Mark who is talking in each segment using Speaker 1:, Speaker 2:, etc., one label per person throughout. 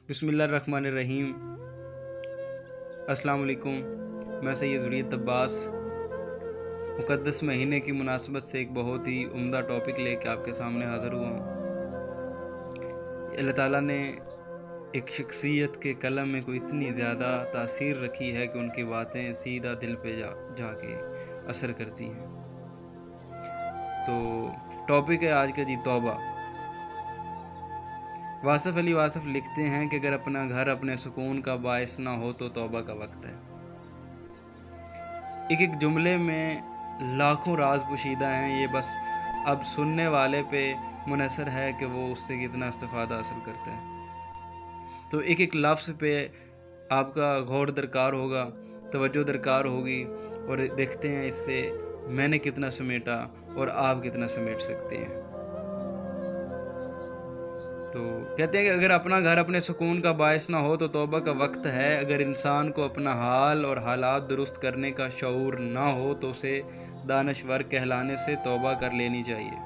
Speaker 1: بسم اللہ الرحمن الرحیم۔ السلام علیکم، میں سید ذریعت عباس مقدس مہینے کی مناسبت سے ایک بہت ہی عمدہ ٹاپک لے کے آپ کے سامنے حاضر ہوا ہوں۔ اللہ تعالیٰ نے ایک شخصیت کے قلم میں کوئی اتنی زیادہ تاثیر رکھی ہے کہ ان کی باتیں سیدھا دل پہ جا کے اثر کرتی ہیں۔ تو ٹاپک ہے آج کا توبہ۔ واصف علی واصف لکھتے ہیں کہ اگر اپنا گھر اپنے سکون کا باعث نہ ہو تو توبہ کا وقت ہے۔ ایک جملے میں لاکھوں راز پوشیدہ ہیں، یہ بس اب سننے والے پہ منحصر ہے کہ وہ اس سے کتنا استفادہ حاصل کرتا ہے۔ تو ایک لفظ پہ آپ کا غور درکار ہوگا، توجہ درکار ہوگی، اور دیکھتے ہیں اس سے میں نے کتنا سمیٹا اور آپ کتنا سمیٹ سکتے ہیں۔ تو کہتے ہیں کہ اگر اپنا گھر اپنے سکون کا باعث نہ ہو تو توبہ کا وقت ہے۔ اگر انسان کو اپنا حال اور حالات درست کرنے کا شعور نہ ہو تو اسے دانشور کہلانے سے توبہ کر لینی چاہیے۔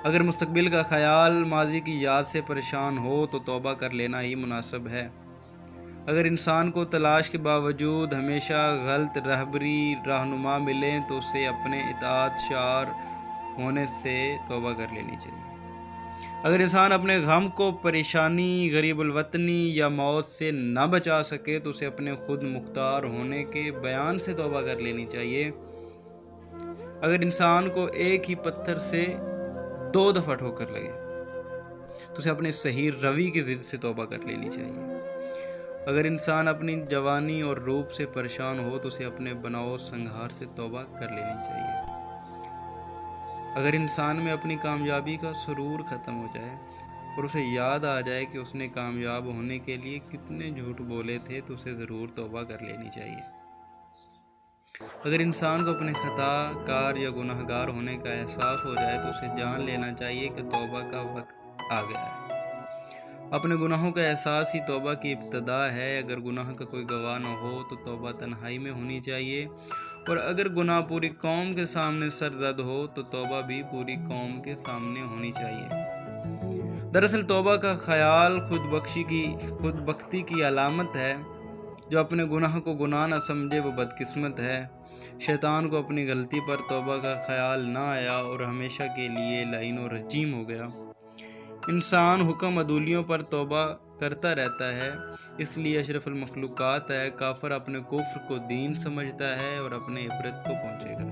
Speaker 1: اگر مستقبل کا خیال ماضی کی یاد سے پریشان ہو تو توبہ کر لینا ہی مناسب ہے۔ اگر انسان کو تلاش کے باوجود ہمیشہ غلط رہنما ملیں تو اسے اپنے اطاعت شار ہونے سے توبہ کر لینی چاہیے۔ اگر انسان اپنے غم کو پریشانی، غریب الوطنی یا موت سے نہ بچا سکے تو اسے اپنے خود مختار ہونے کے بیان سے توبہ کر لینی چاہیے۔ اگر انسان کو ایک ہی پتھر سے 2 دفعہ ٹھوکر لگے تو اسے اپنے صحیح روی کی ضد سے توبہ کر لینی چاہیے۔ اگر انسان اپنی جوانی اور روپ سے پریشان ہو تو اسے اپنے بناؤ سنگھار سے توبہ کر لینی چاہیے۔ اگر انسان میں اپنی کامیابی کا سرور ختم ہو جائے اور اسے یاد آ جائے کہ اس نے کامیاب ہونے کے لیے کتنے جھوٹ بولے تھے تو اسے ضرور توبہ کر لینی چاہیے۔ اگر انسان کو اپنے خطا کار یا گناہ گار ہونے کا احساس ہو جائے تو اسے جان لینا چاہیے کہ توبہ کا وقت آ گیا ہے۔ اپنے گناہوں کا احساس ہی توبہ کی ابتدا ہے۔ اگر گناہ کا کوئی گواہ نہ ہو تو توبہ تنہائی میں ہونی چاہیے، اور اگر گناہ پوری قوم کے سامنے سرزد ہو تو توبہ بھی پوری قوم کے سامنے ہونی چاہیے۔ دراصل توبہ کا خیال خود بختی کی علامت ہے۔ جو اپنے گناہ کو گناہ نہ سمجھے وہ بدقسمت ہے۔ شیطان کو اپنی غلطی پر توبہ کا خیال نہ آیا اور ہمیشہ کے لیے لعین و رجیم ہو گیا۔ انسان حکم عدولیوں پر توبہ کرتا رہتا ہے، اس لیے اشرف المخلوقات ہے۔ کافر اپنے کفر کو دین سمجھتا ہے اور اپنے عبرت کو پہنچے گا۔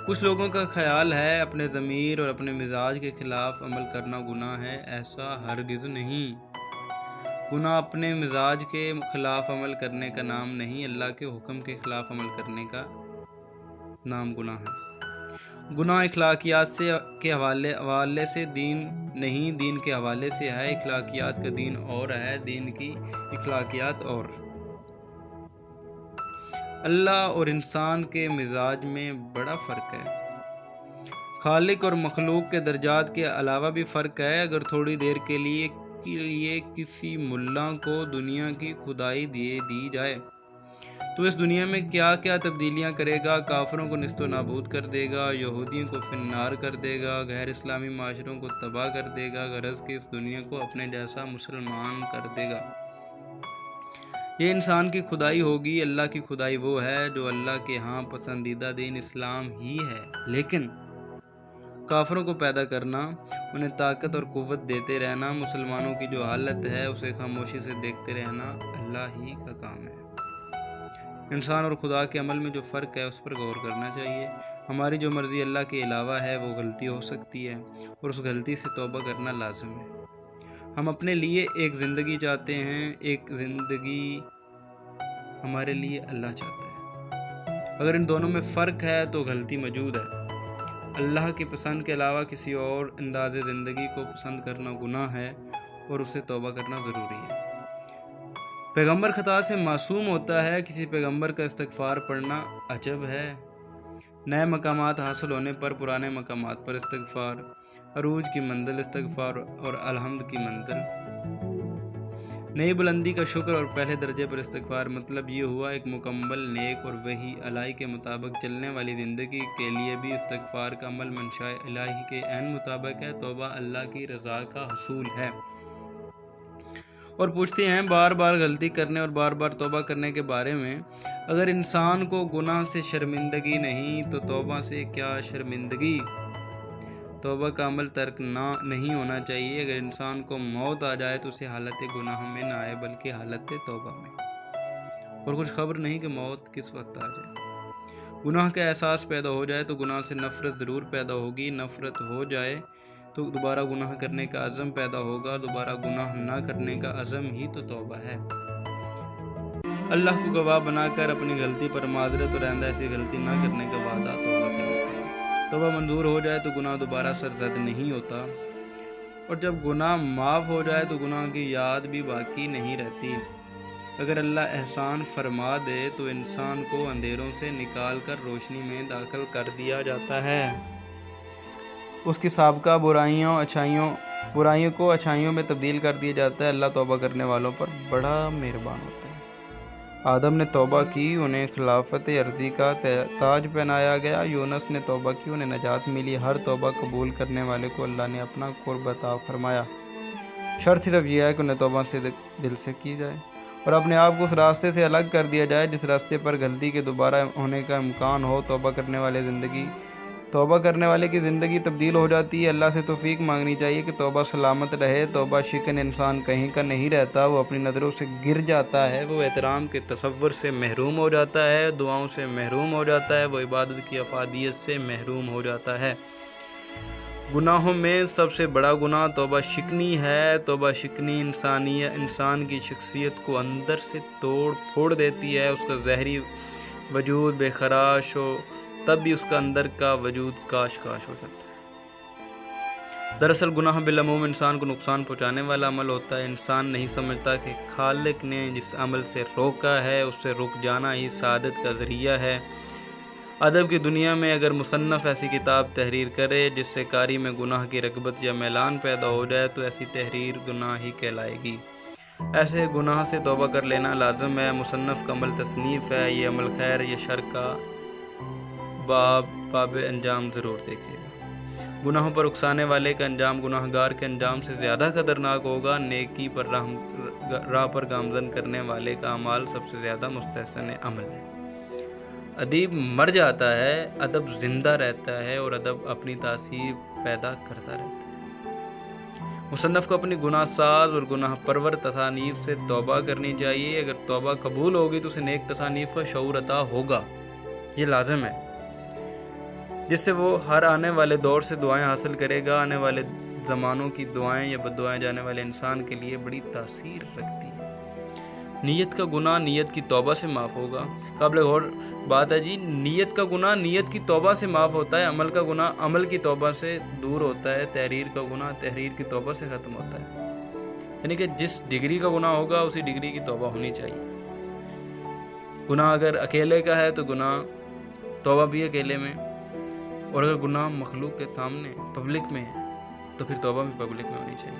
Speaker 1: کچھ لوگوں کا خیال ہے اپنے ضمیر اور اپنے مزاج کے خلاف عمل کرنا گناہ ہے۔ ایسا ہرگز نہیں۔ گناہ اپنے مزاج کے خلاف عمل کرنے کا نام نہیں، اللہ کے حکم کے خلاف عمل کرنے کا نام گناہ ہے۔ گناہ اخلاقیات کے حوالے سے دین نہیں، دین کے حوالے سے ہے۔ اخلاقیات کا دین اور ہے، دین کی اخلاقیات اور۔ اللہ اور انسان کے مزاج میں بڑا فرق ہے۔ خالق اور مخلوق کے درجات کے علاوہ بھی فرق ہے۔ اگر تھوڑی دیر کے لیے کسی ملا کو دنیا کی خدائی دی جائے تو اس دنیا میں کیا کیا تبدیلیاں کرے گا۔ کافروں کو نیست و نابود کر دے گا، یہودیوں کو فنار کر دے گا، غیر اسلامی معاشروں کو تباہ کر دے گا، غرض کہ اس دنیا کو اپنے جیسا مسلمان کر دے گا۔ یہ انسان کی خدائی ہوگی۔ اللہ کی خدائی وہ ہے جو اللہ کے ہاں پسندیدہ دین اسلام ہی ہے، لیکن کافروں کو پیدا کرنا، انہیں طاقت اور قوت دیتے رہنا، مسلمانوں کی جو حالت ہے اسے خاموشی سے دیکھتے رہنا اللہ ہی کا کام ہے۔ انسان اور خدا کے عمل میں جو فرق ہے اس پر غور کرنا چاہیے۔ ہماری جو مرضی اللہ کے علاوہ ہے وہ غلطی ہو سکتی ہے، اور اس غلطی سے توبہ کرنا لازم ہے۔ ہم اپنے لیے ایک زندگی چاہتے ہیں، ایک زندگی ہمارے لیے اللہ چاہتا ہے۔ اگر ان دونوں میں فرق ہے تو غلطی موجود ہے۔ اللہ کی پسند کے علاوہ کسی اور انداز زندگی کو پسند کرنا گناہ ہے، اور اس سے توبہ کرنا ضروری ہے۔ پیغمبر خطا سے معصوم ہوتا ہے، کسی پیغمبر کا استغفار پڑھنا عجب ہے۔ نئے مقامات حاصل ہونے پر پرانے مقامات پر استغفار، عروج کی منزل استغفار اور الحمد کی منزل۔ नई बुलंदी का शुक्र और पहले दर्जे पर इस्तिग़फ़ार। मतलब ये हुआ एक मुकम्मल नेक और वही इलाही के मुताबिक चलने वाली ज़िंदगी के लिए भी इस्तिग़फ़ार का अमल मंशा इलाही के ऐन मुताबिक है। तौबा अल्लाह की रज़ा का हसूल है। और पूछते हैं बार बार गलती करने और बार बार तौबा करने के बारे में। अगर इंसान को गुनाह से शर्मिंदगी नहीं तो तौबा से क्या शर्मिंदगी। तौबा का अमल तर्क नहीं होना चाहिए। अगर इंसान को मौत आ जाए तो उसे हालत गुनाह में ना आए बल्कि हालत तौबा में। और कुछ खबर नहीं कि मौत किस वक्त आ जाए। गुनाह का एहसास पैदा हो जाए तो गुनाह से नफ़रत ज़रूर पैदा होगी। नफ़रत हो जाए तो दोबारा गुनाह करने का अज़म पैदा होगा। दोबारा गुनाह ना करने का अज़म ही तो तौबा है। अल्लाह को गवाह बनाकर अपनी गलती पर माजरत और आइंदा ऐसी गलती ना करने का वादा तौबा कहलाता है। तौबा मंजूर हो जाए तो गुनाह दोबारा सरजद नहीं होता। और जब गुनाह माफ़ हो जाए तो गुनाह की याद भी बाकी नहीं रहती। अगर अल्लाह एहसान फरमा दे तो इंसान को अंधेरों से निकाल कर रोशनी में दाखिल कर दिया जाता है। उसकी साबका बुराइयों को अच्छाइयों में तब्दील कर दिया जाता है। अल्लाह तौबा करने वालों पर बड़ा मेहरबान होता है। आदम ने तौबा की, उन्हें खिलाफत अर्ज़ी का ताज पहनाया गया। यूनुस ने तौबा की, उन्हें नजात मिली। हर तौबा कबूल करने वाले को अल्लाह ने अपना कुर्ब अता फरमाया। शर्त सिर्फ यह है कि उन्हें तौबा से दिल से की जाए और अपने आप को उस रास्ते से अलग कर दिया जाए जिस रास्ते पर गलती के दोबारा होने का इम्कान हो। तौबा करने वाले की ज़िंदगी तब्दील हो जाती है। अल्लाह से तौफीक मांगनी चाहिए कि तौबा सलामत रहे। तौबा शिकन इंसान कहीं का नहीं रहता। वो अपनी नज़रों से गिर जाता है, वो एहतराम के तसव्वुर से महरूम हो जाता है, दुआओं से महरूम हो जाता है, वो इबादत की अफादियत से महरूम हो जाता है। गुनाहों में सबसे बड़ा गुनाह तौबा शिकनी है। तौबा शिकनी इंसान की शख्सियत को अंदर से तोड़ फोड़ देती है। उसका ज़हरी वजूद बेखराश हो तब भी उसका अंदर का वजूद काश हो जाता है। दरअसल गुनाह बिलअमूम इंसान को नुकसान पहुंचाने वाला अमल होता है। इंसान नहीं समझता कि खालिक ने जिस अमल से रोका है उससे रुक जाना ही सादत का ज़रिया है। अदब की दुनिया में अगर मुसन्नफ़ ऐसी किताब तहरीर करे जिससे कारी में गुनाह की रग़बत या मैलान पैदा हो जाए तो ऐसी तहरीर गुनाह ही कहलाएगी। ऐसे गुनाह से तौबा कर लेना लाज़िम है। मुसन्नफ़ का अमल तसनीफ़ है। ये अमल खैर या शर का बाब अंजाम ज़रूर देखेगा। गुनाहों पर उकसाने वाले का अंजाम गुनाहगार के अंजाम से ज़्यादा खतरनाक होगा। नेकी पर राह पर गामज़न करने वाले का अमाल सबसे ज़्यादा मुस्तहसन अमल है। अदीब मर जाता है, अदब ज़िंदा रहता है और अदब अपनी तासीर पैदा करता रहता है। मुसन्नफ़ को अपनी गुनाह साज और गुनाह परवर तसानीफ़ से तौबा करनी चाहिए। अगर तौबा कबूल होगी तो उसे नेक तसानीफ़ का शऊर अता होगा, ये लाज़िम है, जिससे वो हर आने वाले दौर से दुआएं हासिल करेगा। आने वाले ज़मानों की दुआएं या बद्दुआएं जाने वाले इंसान के लिए बड़ी तासीर रखती है। नीयत का गुनाह नीयत की तौबा से माफ़ होगा। काबिल गौर बात है जी, नीयत का गुनाह नीयत की तौबा से माफ़ होता है। अमल का गुनाह अमल की तौबा से दूर होता है। तहरीर का गुनाह तहरीर की तौबा से ख़त्म होता है। यानी कि जिस डिग्री का गुनाह होगा उसी डिग्री की तौबा होनी चाहिए। गुनाह अगर अकेले का है तो गुनाह तौबा भी अकेले में, और अगर गुनाह मखलूक के सामने पब्लिक में है तो फिर तौबा भी पब्लिक में होनी चाहिए।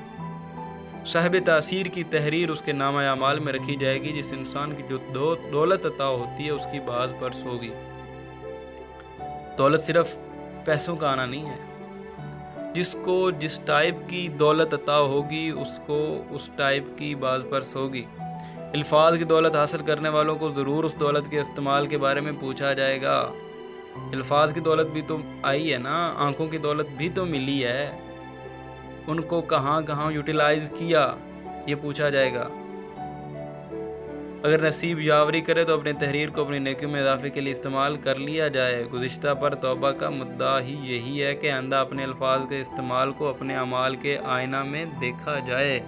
Speaker 1: साहिब तासीर की तहरीर उसके नामा अमाल में रखी जाएगी। जिस इंसान की जो दौलत अता होती है उसकी बाज पर्स होगी। दौलत सिर्फ पैसों का आना नहीं है। जिसको जिस टाइप की दौलत अता होगी उसको उस टाइप की बाज पर्स होगी। अल्फाज की दौलत हासिल करने वालों को ज़रूर उस दौलत के इस्तेमाल के बारे में पूछा जाएगा। अल्फाज की दौलत भी तो आई है ना, आंखों की दौलत भी तो मिली है, उनको कहाँ यूटिलाइज किया ये पूछा जाएगा। अगर नसीब यावरी करे तो अपनी तहरीर को अपनी नेकी में इजाफे के लिए इस्तेमाल कर लिया जाए। गुज़िश्ता पर तौबा का मुद्दा ही यही है कि आइंदा अपने अल्फाज के इस्तेमाल को अपने अमाल के आईना में देखा जाए।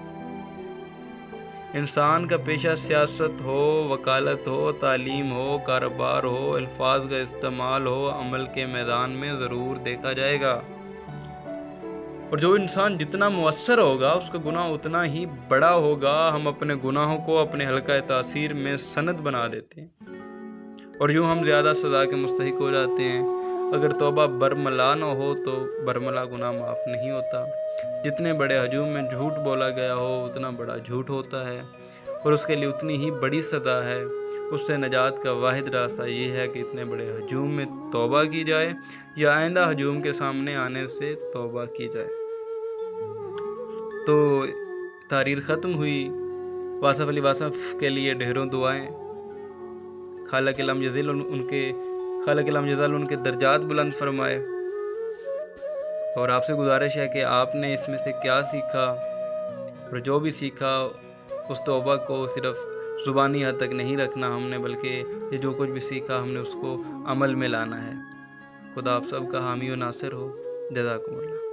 Speaker 1: इंसान का पेशा सियासत हो, वकालत हो, तालीम हो, कारोबार हो, अल्फाज का इस्तेमाल हो, अमल के मैदान में ज़रूर देखा जाएगा। और जो इंसान जितना मुअस्सर होगा उसका गुनाह उतना ही बड़ा होगा। हम अपने गुनाहों को अपने हल्का तासीर में सनद बना देते हैं और यूँ हम ज़्यादा सज़ा के मुस्तहिक हो जाते हैं। अगर तौबा बरमला न हो तो बरमला गुनाह माफ़ नहीं होता। जितने बड़े हजूम में झूठ बोला गया हो उतना बड़ा झूठ होता है। اور اس کے لیے اتنی ہی بڑی سزا ہے۔ اس سے نجات کا واحد راستہ یہ ہے کہ اتنے بڑے ہجوم میں توبہ کی جائے یا آئندہ ہجوم کے سامنے آنے سے توبہ کی جائے۔ تو تحریر ختم ہوئی۔ واصف علی واصف کے لیے ڈھیروں دعائیں، خالق لم یزل ان کے درجات بلند فرمائے۔ اور آپ سے گزارش ہے کہ آپ نے اس میں سے کیا سیکھا، اور جو بھی سیکھا اس توبہ کو صرف زبانی حد تک نہیں رکھنا ہم نے، بلکہ یہ جو کچھ بھی سیکھا ہم نے اس کو عمل میں لانا ہے۔ خدا آپ سب کا حامی و ناصر ہو۔ جزاکم اللہ۔